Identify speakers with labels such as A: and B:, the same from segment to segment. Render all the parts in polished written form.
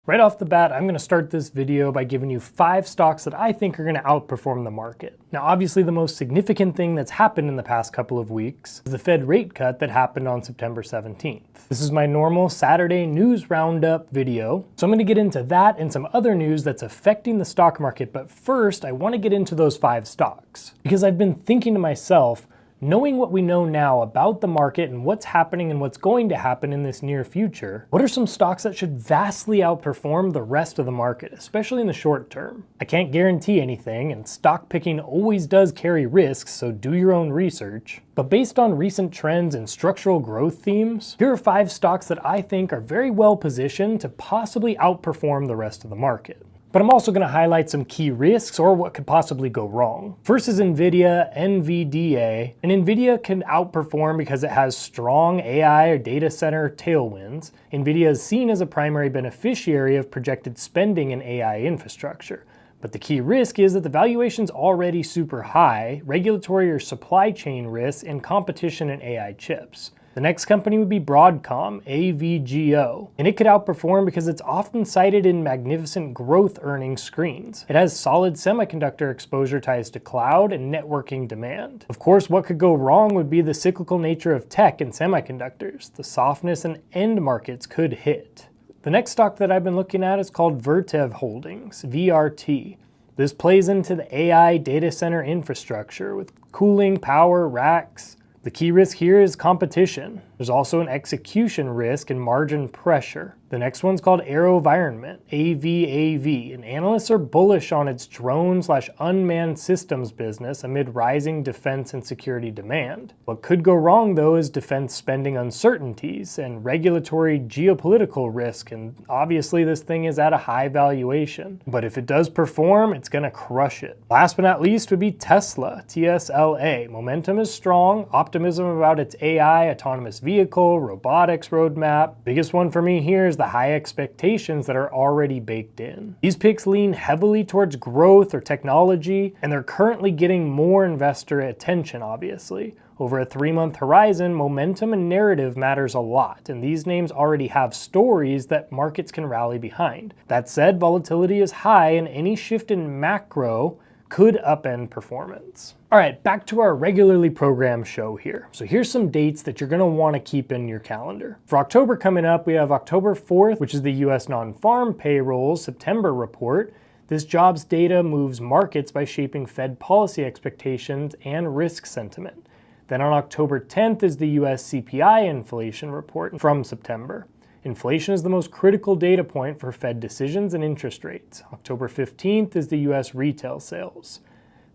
A: Right off the bat, I'm going to start this video by giving you 5 stocks that I think are going to outperform the market. Now, obviously the most significant thing that's happened in the past couple of weeks is the Fed rate cut that happened on September 17th. This is my normal Saturday news roundup video, so I'm going to get into that and some other news that's affecting the stock market, but first I want to get into those 5 stocks. Because I've been thinking to myself, knowing what we know now about the market and what's happening and what's going to happen in this near future, what are some stocks that should vastly outperform the rest of the market, especially in the short term? I can't guarantee anything, and stock picking always does carry risks, so do your own research. But based on recent trends and structural growth themes, here are 5 stocks that I think are very well positioned to possibly outperform the rest of the market. But I'm also going to highlight some key risks or what could possibly go wrong. First is NVIDIA, NVDA, and NVIDIA can outperform because it has strong AI or data center tailwinds. NVIDIA is seen as a primary beneficiary of projected spending in AI infrastructure. But the key risk is that the valuation's already super high, regulatory or supply chain risks, and competition in AI chips. The next company would be Broadcom, AVGO, and it could outperform because it's often cited in magnificent growth earnings screens. It has solid semiconductor exposure ties to cloud and networking demand. Of course, what could go wrong would be the cyclical nature of tech and semiconductors. The softness in end markets could hit. The next stock that I've been looking at is called Vertev Holdings, VRT. This plays into the AI data center infrastructure with cooling, power, racks. The key risk here is competition. There's also an execution risk and margin pressure. The next one's called AeroVironment, AVAV, and analysts are bullish on its drone/unmanned systems business amid rising defense and security demand. What could go wrong though is defense spending uncertainties and regulatory geopolitical risk, and obviously this thing is at a high valuation. But if it does perform, it's gonna crush it. Last but not least would be Tesla, TSLA. Momentum is strong, optimism about its AI, autonomous vehicle, robotics roadmap. Biggest one for me here is the high expectations that are already baked in. These picks lean heavily towards growth or technology, and they're currently getting more investor attention, obviously. Over a 3-month horizon, momentum and narrative matters a lot, and these names already have stories that markets can rally behind. That said, volatility is high, and any shift in macro could upend performance. All right, back to our regularly programmed show here. So here's some dates that you're gonna wanna keep in your calendar. For October coming up, we have October 4th, which is the US non-farm payrolls September report. This jobs data moves markets by shaping Fed policy expectations and risk sentiment. Then on October 10th is the US CPI inflation report from September. Inflation is the most critical data point for Fed decisions and interest rates. October 15th is the US retail sales.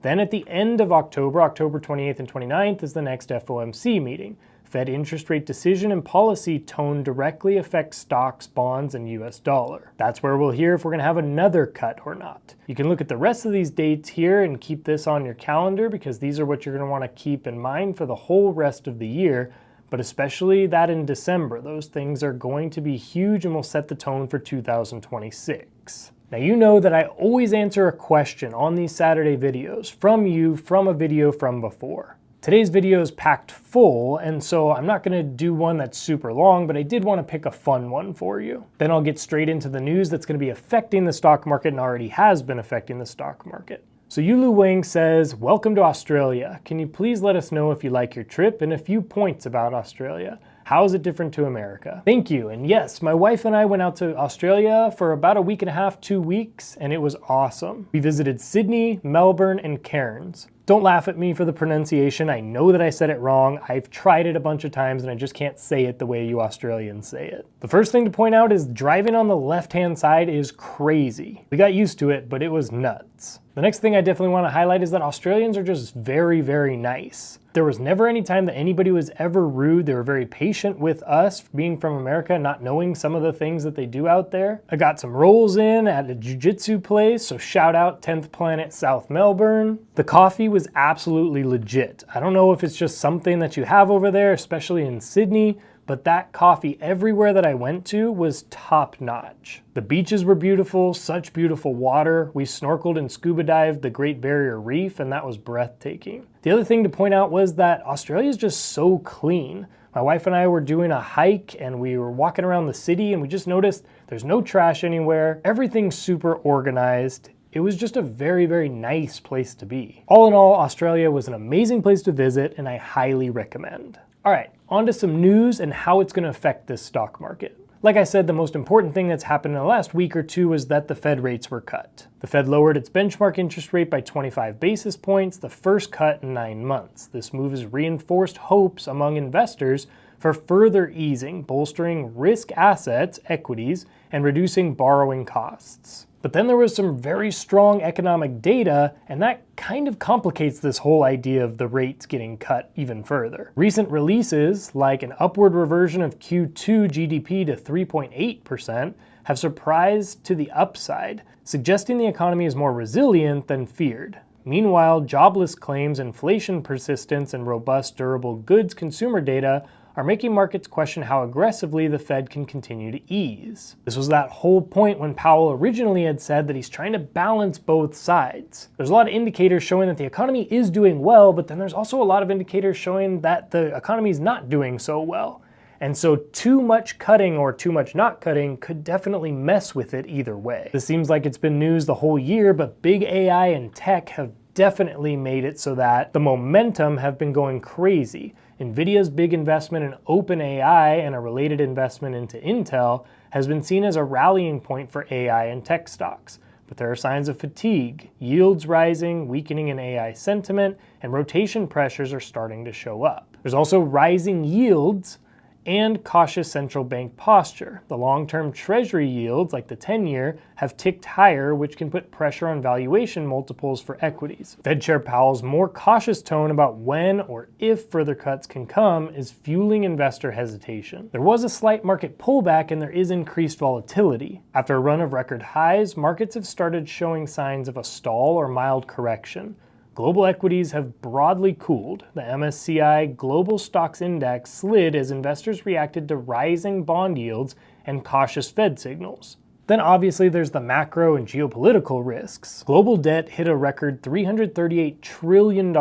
A: Then at the end of October, October 28th and 29th is the next FOMC meeting. Fed interest rate decision and policy tone directly affects stocks, bonds, and US dollar. That's where we'll hear if we're gonna have another cut or not. You can look at the rest of these dates here and keep this on your calendar because these are what you're gonna wanna keep in mind for the whole rest of the year. But especially that in December. Those things are going to be huge and will set the tone for 2026. Now you know that I always answer a question on these Saturday videos from you from a video from before. Today's video is packed full, and so I'm not gonna do one that's super long, but I did wanna pick a fun one for you. Then I'll get straight into the news that's gonna be affecting the stock market and already has been affecting the stock market. So Yulu Wang says, welcome to Australia. Can you please let us know if you like your trip and a few points about Australia? How is it different to America? Thank you. And yes, my wife and I went out to Australia for about a week and a half, 2 weeks, and it was awesome. We visited Sydney, Melbourne, and Cairns. Don't laugh at me for the pronunciation. I know that I said it wrong. I've tried it a bunch of times and I just can't say it the way you Australians say it. The first thing to point out is driving on the left-hand side is crazy. We got used to it, but it was nuts. The next thing I definitely want to highlight is that Australians are just very, very nice. There was never any time that anybody was ever rude. They were very patient with us, being from America, not knowing some of the things that they do out there. I got some rolls in at a jiu-jitsu place, so shout out 10th Planet South Melbourne. The coffee was absolutely legit. I don't know if it's just something that you have over there, especially in Sydney, but that coffee everywhere that I went to was top notch. The beaches were beautiful, such beautiful water. We snorkeled and scuba dived the Great Barrier Reef, and that was breathtaking. The other thing to point out was that Australia is just so clean. My wife and I were doing a hike and we were walking around the city and we just noticed There's no trash anywhere. Everything's super organized. It was just a very, very nice place to be. All in all, Australia was an amazing place to visit, and I highly recommend. All right, on to some news and how it's going to affect this stock market. Like I said, the most important thing that's happened in the last week or two was that the Fed rates were cut. The Fed lowered its benchmark interest rate by 25 basis points, the first cut in 9 months. This move has reinforced hopes among investors for further easing, bolstering risk assets, equities, and reducing borrowing costs. But then there was some very strong economic data, and that kind of complicates this whole idea of the rates getting cut even further. Recent releases, like an upward reversion of Q2 GDP to 3.8%, have surprised to the upside, suggesting the economy is more resilient than feared. Meanwhile, jobless claims, inflation persistence, and robust durable goods consumer data are making markets question how aggressively the Fed can continue to ease. This was that whole point when Powell originally had said that he's trying to balance both sides. There's a lot of indicators showing that the economy is doing well, but then there's also a lot of indicators showing that the economy is not doing so well. And so too much cutting or too much not cutting could definitely mess with it either way. This seems like it's been news the whole year, but big AI and tech have definitely made it so that the momentum have been going crazy. Nvidia's big investment in OpenAI and a related investment into Intel has been seen as a rallying point for AI and tech stocks. But there are signs of fatigue, yields rising, weakening in AI sentiment, and rotation pressures are starting to show up. There's also rising yields and cautious central bank posture. The long-term treasury yields, like the 10-year, have ticked higher, which can put pressure on valuation multiples for equities. Fed Chair Powell's more cautious tone about when or if further cuts can come is fueling investor hesitation. There was a slight market pullback and there is increased volatility. After a run of record highs, markets have started showing signs of a stall or mild correction. Global equities have broadly cooled. The MSCI Global Stocks Index slid as investors reacted to rising bond yields and cautious Fed signals. Then obviously there's the macro and geopolitical risks. Global debt hit a record $338 trillion,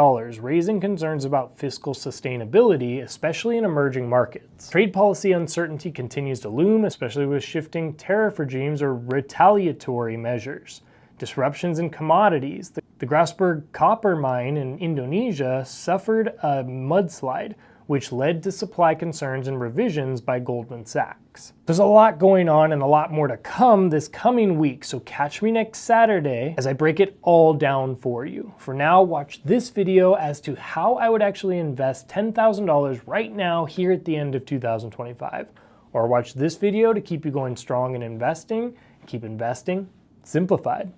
A: raising concerns about fiscal sustainability, especially in emerging markets. Trade policy uncertainty continues to loom, especially with shifting tariff regimes or retaliatory measures. Disruptions in commodities. The Grasberg copper mine in Indonesia suffered a mudslide, which led to supply concerns and revisions by Goldman Sachs. There's a lot going on and a lot more to come this coming week, so catch me next Saturday as I break it all down for you. For now, watch this video as to how I would actually invest $10,000 right now here at the end of 2025. Or watch this video to keep you going strong in investing, keep investing simplified.